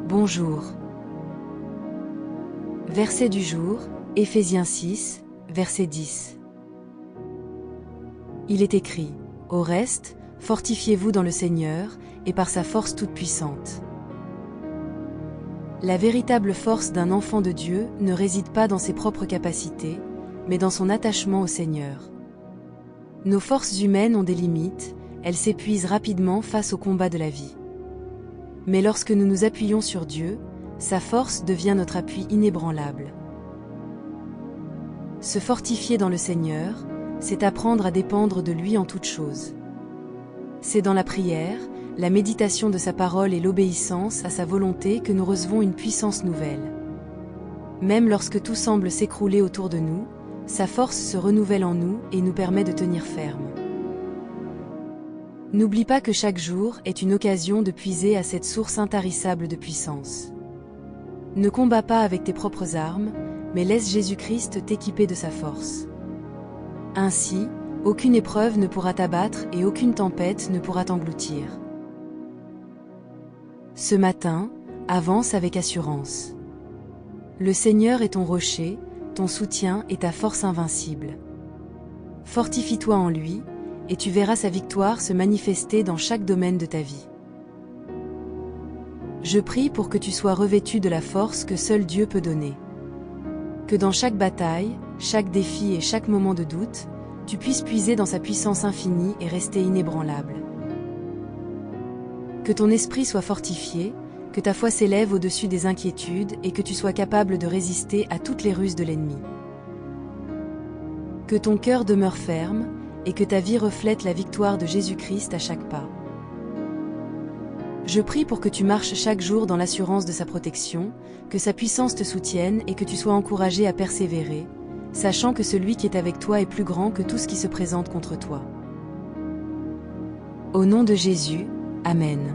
Bonjour. Verset du jour, Éphésiens 6, verset 10. Il est écrit: Au reste, fortifiez-vous dans le Seigneur, et par sa force toute puissante. La véritable force d'un enfant de Dieu ne réside pas dans ses propres capacités, mais dans son attachement au Seigneur. Nos forces humaines ont des limites, elles s'épuisent rapidement face au combat de la vie. Mais lorsque nous nous appuyons sur Dieu, sa force devient notre appui inébranlable. Se fortifier dans le Seigneur, c'est apprendre à dépendre de lui en toutes choses. C'est dans la prière, la méditation de sa parole et l'obéissance à sa volonté que nous recevons une puissance nouvelle. Même lorsque tout semble s'écrouler autour de nous, sa force se renouvelle en nous et nous permet de tenir ferme. N'oublie pas que chaque jour est une occasion de puiser à cette source intarissable de puissance. Ne combats pas avec tes propres armes, mais laisse Jésus-Christ t'équiper de sa force. Ainsi, aucune épreuve ne pourra t'abattre et aucune tempête ne pourra t'engloutir. Ce matin, avance avec assurance. Le Seigneur est ton rocher, ton soutien et ta force invincible. Fortifie-toi en lui, et tu verras sa victoire se manifester dans chaque domaine de ta vie. Je prie pour que tu sois revêtu de la force que seul Dieu peut donner. Que dans chaque bataille, chaque défi et chaque moment de doute, tu puisses puiser dans sa puissance infinie et rester inébranlable. Que ton esprit soit fortifié, que ta foi s'élève au-dessus des inquiétudes et que tu sois capable de résister à toutes les ruses de l'ennemi. Que ton cœur demeure ferme, et que ta vie reflète la victoire de Jésus-Christ à chaque pas. Je prie pour que tu marches chaque jour dans l'assurance de sa protection, que sa puissance te soutienne et que tu sois encouragé à persévérer, sachant que celui qui est avec toi est plus grand que tout ce qui se présente contre toi. Au nom de Jésus, Amen.